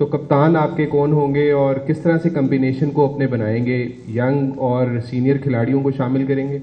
تو کپتان آپ کے کون ہوں گے اور کس طرح سے کمبینیشن کو اپنے بنائیں گے؟ ینگ اور سینئر کھلاڑیوں کو شامل کریں گے؟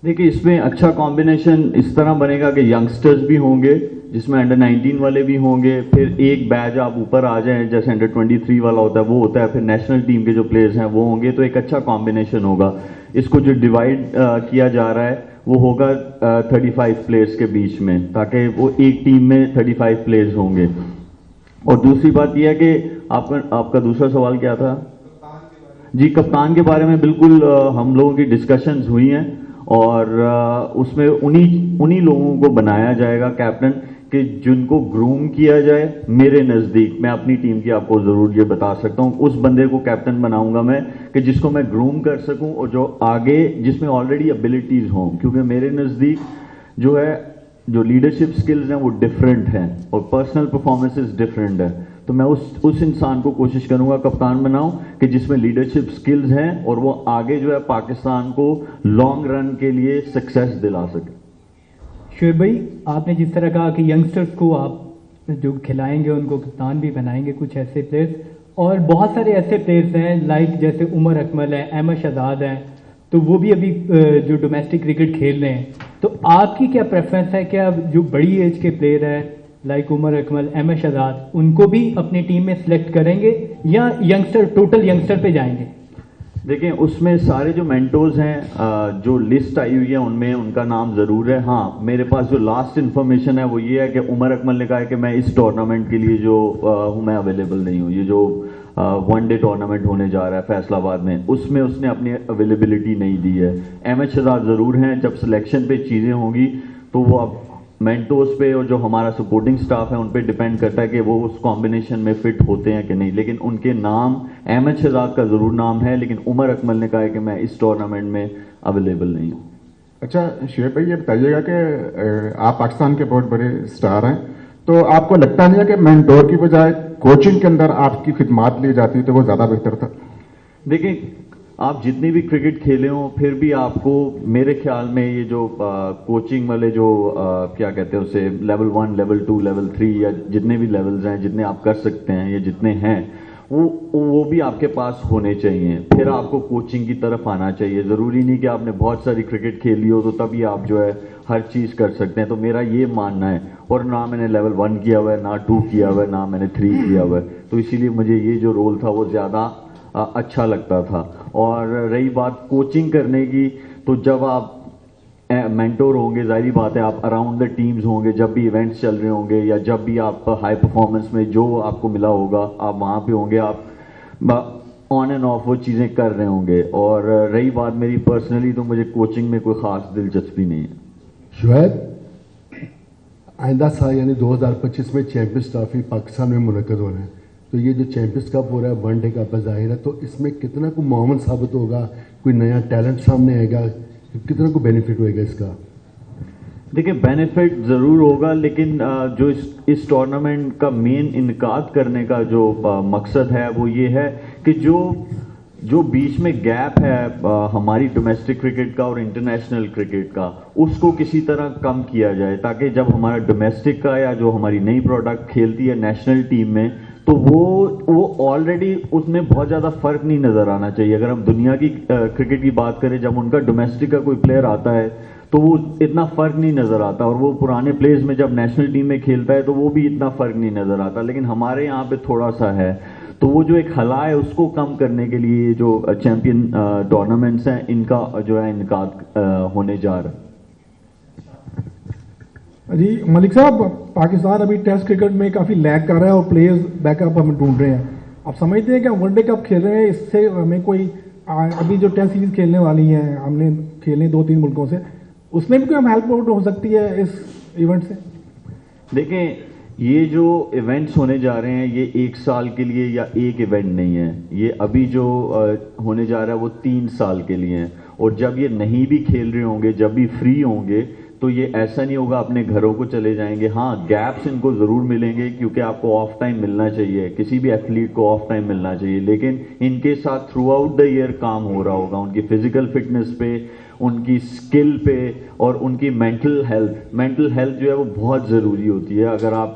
دیکھیے اس میں اچھا کمبینیشن اس طرح بنے گا کہ ینگسٹرز بھی ہوں گے جس میں انڈر 19 والے بھی ہوں گے, پھر ایک بیچ آپ اوپر آ جائیں جیسے انڈر 23 والا ہوتا ہے وہ ہوتا ہے, پھر نیشنل ٹیم کے جو پلیئرز ہیں وہ ہوں گے, تو ایک اچھا کمبینیشن ہوگا. اس کو جو ڈیوائڈ کیا جا رہا ہے وہ ہوگا 35 پلیئرز کے بیچ میں, تاکہ وہ ایک ٹیم میں 35 پلیئرز ہوں گے. اور دوسری بات یہ ہے کہ آپ کا دوسرا سوال کیا تھا؟ جی کپتان کے بارے میں بالکل ہم لوگوں کی ڈسکشنز ہوئی ہیں اور اس میں انہی لوگوں کو بنایا جائے گا کیپٹن کہ جن کو گروم کیا جائے. میرے نزدیک میں اپنی ٹیم کی آپ کو ضرور یہ بتا سکتا ہوں, اس بندے کو کیپٹن بناؤں گا میں کہ جس کو میں گروم کر سکوں اور جو آگے جس میں آلریڈی ابیلٹیز ہوں, کیونکہ میرے نزدیک جو ہے جو لیڈرشپ سکلز ہیں وہ ڈفرینٹ ہیں اور پرسنل پرفارمنسز ڈفرینٹ ہے. تو میں اس انسان کو کوشش کروں گا کپتان بناؤں کہ جس میں لیڈرشپ سکلز ہیں اور وہ آگے جو ہے پاکستان کو لانگ رن کے لیے سکسیس دلا سکے. شعیب بھائی, آپ نے جس طرح کہا کہ ینگسٹرز کو آپ جو کھلائیں گے ان کو کپتان بھی بنائیں گے, کچھ ایسے پلیئرز اور بہت سارے ایسے پلیئرز ہیں لائک جیسے عمر اکمل ہے, احمد شہزاد ہیں, تو وہ بھی ابھی جو ڈومیسٹک کرکٹ کھیل رہے ہیں. تو آپ کی کیا پریفرنس ہے کہ اب جو بڑی ایج کے پلیئر ہیں لائک عمر اکمل, احمد شہزاد, ان کو بھی اپنی ٹیم میں سلیکٹ کریں گے یا ینگسٹر ٹوٹل ینگسٹر پہ جائیں گے؟ دیکھیں اس میں سارے جو مینٹورز ہیں جو لسٹ آئی ہوئی ہے ان میں ان کا نام ضرور ہے. ہاں میرے پاس جو لاسٹ انفارمیشن ہے وہ یہ ہے کہ عمر اکمل نے کہا ہے کہ میں اس ٹورنامنٹ کے لیے جو ہوں میں اویلیبل نہیں ہوں. یہ جو ون ڈے ٹورنامنٹ ہونے جا رہا ہے فیصل آباد میں, اس میں اس نے اپنی اویلیبلٹی نہیں دی ہے. احمد شہزاد ضرور ہیں, جب سلیکشن پہ چیزیں ہوں گی تو وہ اب مینٹورز پہ اور جو ہمارا سپورٹنگ سٹاف ہے ان پہ ڈیپینڈ کرتا ہے کہ وہ اس کمبینیشن میں فٹ ہوتے ہیں کہ نہیں. لیکن ان کے نام, احمد شہزاد کا ضرور نام ہے, لیکن عمر اکمل نے کہا ہے کہ میں اس ٹورنامنٹ میں اویلیبل نہیں ہوں. اچھا شعیب بھائی, یہ بتائیے گا کہ آپ پاکستان کے بہت بڑے اسٹار ہیں, تو آپ کو لگتا نہیں ہے کہ مینٹور کی بجائے کوچنگ کے اندر آپ کی خدمات لی جاتی تو وہ زیادہ بہتر تھا؟ دیکھیں آپ جتنی بھی کرکٹ کھیلے ہوں پھر بھی آپ کو میرے خیال میں یہ جو کوچنگ والے جو کیا کہتے ہیں اسے لیول 1 لیول 2 لیول 3 یا جتنے بھی لیولز ہیں جتنے آپ کر سکتے ہیں یا جتنے ہیں وہ بھی آپ کے پاس ہونے چاہیے. پھر آپ کو کوچنگ کی طرف آنا چاہیے. ضروری نہیں کہ آپ نے بہت ساری کرکٹ کھیلی ہو تو تبھی آپ جو ہے ہر چیز کر سکتے ہیں. تو میرا یہ ماننا ہے, اور نہ میں نے لیول 1 کیا ہوا ہے, نہ 2 کیا ہوا ہے, نہ میں نے 3 کیا ہوا ہے, تو اسی لیے مجھے یہ جو رول تھا وہ زیادہ اچھا لگتا تھا. اور رہی بات کوچنگ کرنے کی, تو جب آپ مینٹور ہوں گے ظاہری بات ہے آپ اراؤنڈ دا ٹیمز ہوں گے, جب بھی ایونٹس چل رہے ہوں گے یا جب بھی آپ ہائی پرفارمنس میں جو آپ کو ملا ہوگا آپ وہاں پہ ہوں گے, آپ آن اینڈ آف وہ چیزیں کر رہے ہوں گے. اور رہی بات میری پرسنلی, تو مجھے کوچنگ میں کوئی خاص دلچسپی نہیں ہے. شعیب, آئندہ سال یعنی 2025 میں چیمپئنز ٹرافی پاکستان میں منعقد ہو رہا ہے, تو یہ جو چیمپئنز کپ ہو رہا ہے ون ڈے کا بظاہر ہے, تو اس میں کتنا کو معاون ثابت ہوگا, کوئی نیا ٹیلنٹ سامنے آئے گا, کتنا کو بینیفٹ ہوئے گا اس کا؟ دیکھیں بینیفٹ ضرور ہوگا, لیکن جو اس ٹورنامنٹ کا مین انعقاد کرنے کا جو مقصد ہے وہ یہ ہے کہ جو بیچ میں گیپ ہے ہماری ڈومیسٹک کرکٹ کا اور انٹرنیشنل کرکٹ کا, اس کو کسی طرح کم کیا جائے, تاکہ جب ہمارا ڈومیسٹک کا یا جو ہماری نئی پروڈکٹ کھیلتی ہے نیشنل ٹیم میں تو وہ آلریڈی اس میں بہت زیادہ فرق نہیں نظر آنا چاہیے. اگر ہم دنیا کی کرکٹ کی بات کریں, جب ان کا ڈومیسٹک کا کوئی پلیئر آتا ہے تو وہ اتنا فرق نہیں نظر آتا, اور وہ پرانے پلیئرز میں جب نیشنل ٹیم میں کھیلتا ہے تو وہ بھی اتنا فرق نہیں نظر آتا. لیکن ہمارے یہاں پہ تھوڑا سا ہے, تو وہ جو ایک خلا ہے اس کو کم کرنے کے لیے جو چیمپئن ٹورنامنٹس ہیں ان کا جو ہے انعقاد ہونے جا رہا ہے. جی ملک صاحب, پاکستان ابھی ٹیسٹ کرکٹ میں کافی لیگ کر رہا ہے اور پلیئرز بیک اپ ہم ڈھونڈ رہے ہیں. آپ سمجھتے ہیں کہ ہم ون ڈے کپ کھیل رہے ہیں, اس سے ہمیں کوئی ابھی جو ٹیسٹ سیریز کھیلنے والی ہیں ہم نے کھیلنے 2-3 ملکوں سے, اس میں بھی کوئی ہم ہیلپ آؤٹ ہو سکتی ہے اس ایونٹ سے؟ دیکھیں یہ جو ایونٹس ہونے جا رہے ہیں یہ 1 سال کے لیے یا ایک ایونٹ نہیں ہے, یہ ابھی جو ہونے جا رہا ہے وہ 3 سال کے لیے ہیں. اور جب یہ نہیں بھی کھیل رہے ہوں گے, جب بھی فری ہوں گے, تو یہ ایسا نہیں ہوگا اپنے گھروں کو چلے جائیں گے. ہاں گیپس ان کو ضرور ملیں گے کیونکہ آپ کو آف ٹائم ملنا چاہیے, کسی بھی ایتھلیٹ کو آف ٹائم ملنا چاہیے, لیکن ان کے ساتھ تھرو آؤٹ دا ایئر کام ہو رہا ہوگا, ان کی فزیکل فٹنس پہ, ان کی اسکل پہ, اور ان کی مینٹل ہیلتھ جو ہے وہ بہت ضروری ہوتی ہے. اگر آپ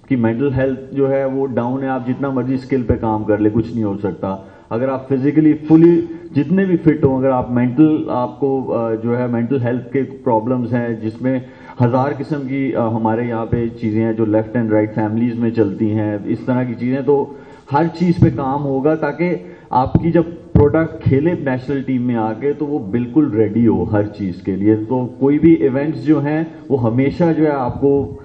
کہ mental health جو ہے وہ ڈاؤن ہے, آپ جتنا مرضی اسکل پہ کام کر لے کچھ نہیں ہو سکتا. اگر آپ فزیکلی فلی جتنے بھی فٹ ہوں, اگر آپ مینٹل آپ کو جو ہے مینٹل ہیلتھ کے پرابلمز ہیں جس میں ہزار قسم کی ہمارے یہاں پہ چیزیں ہیں جو لیفٹ اینڈ رائٹ فیملیز میں چلتی ہیں, اس طرح کی چیزیں, تو ہر چیز پہ کام ہوگا تاکہ آپ کی جب پروڈکٹ کھیلے نیشنل ٹیم میں آ کے تو وہ بالکل ریڈی ہو ہر چیز کے لیے. تو کوئی بھی ایونٹس جو ہیں وہ ہمیشہ جو ہے آپ کو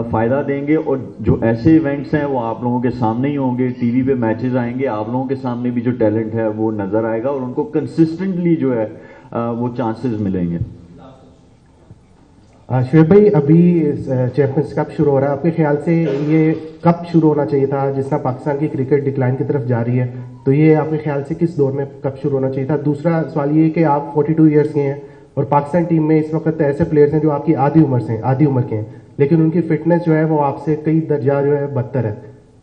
فائدہ دیں گے, اور جو ایسے ایونٹس ہیں وہ آپ لوگوں کے سامنے ہی ہوں گے, ٹی وی پہ میچز آئیں گے, آپ لوگوں کے سامنے بھی جو ٹیلنٹ ہے وہ نظر آئے گا اور ان کو کنسسٹنٹلی جو ہے وہ چانسز ملیں گے. شعیب بھائی, ابھی چیمپئنز کپ شروع ہو رہا ہے, آپ کے خیال سے یہ کب شروع ہونا چاہیے تھا؟ جس طرح پاکستان کی کرکٹ ڈکلائن کی طرف جا رہی ہے, تو یہ آپ کے خیال سے کس دور میں کب شروع ہونا چاہیے تھا؟ دوسرا سوال یہ کہ آپ 42 ایئرس کے ہیں اور پاکستان ٹیم میں اس وقت ایسے پلیئرز ہیں جو آپ کی آدھی عمر کے ہیں, لیکن ان کی فٹنس جو ہے وہ آپ سے کئی درجہ جو ہے بدتر ہے.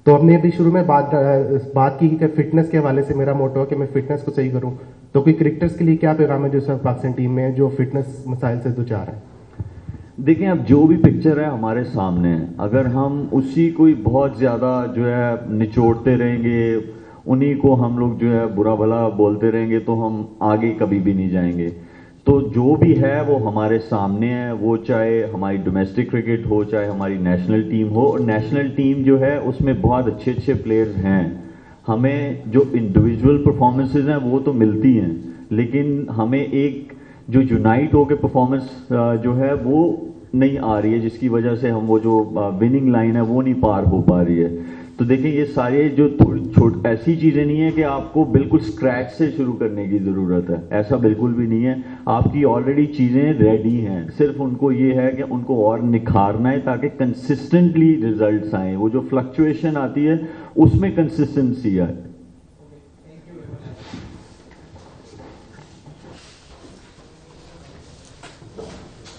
تو ہم نے ابھی شروع میں بات کی کہ فٹنس کے حوالے سے میرا موٹو ہے کہ میں فٹنس کو صحیح کروں, تو کوئی کرکٹرز کے لیے کیا پیغام ہے جو سب پاکستان ٹیم میں جو فٹنس مسائل سے دوچار ہیں؟ دیکھیں, اب جو بھی پکچر ہے ہمارے سامنے ہے, اگر ہم اسی کو بہت زیادہ جو ہے نچوڑتے رہیں گے, انہی کو ہم لوگ جو ہے برا بھلا بولتے رہیں گے, تو ہم آگے کبھی بھی نہیں جائیں گے. تو جو بھی ہے وہ ہمارے سامنے ہے, وہ چاہے ہماری ڈومیسٹک کرکٹ ہو چاہے ہماری نیشنل ٹیم ہو, اور نیشنل ٹیم جو ہے اس میں بہت اچھے اچھے پلیئرز ہیں. ہمیں جو انڈیویجول پرفارمنسز ہیں وہ تو ملتی ہیں, لیکن ہمیں ایک جو یونائٹ ہو کے پرفارمنس جو ہے وہ نہیں آ رہی ہے, جس کی وجہ سے ہم وہ جو وننگ لائن ہے وہ نہیں پار ہو پا رہی ہے. تو دیکھیں, یہ سارے جو ایسی چیزیں نہیں ہیں کہ آپ کو بالکل اسکریچ سے شروع کرنے کی ضرورت ہے, ایسا بالکل بھی نہیں ہے. آپ کی آلریڈی چیزیں ریڈی ہیں, صرف ان کو یہ ہے کہ ان کو اور نکھارنا ہے تاکہ کنسسٹنٹلی ریزلٹس آئیں. وہ جو فلکچویشن آتی ہے اس میں کنسسٹنسی آئے.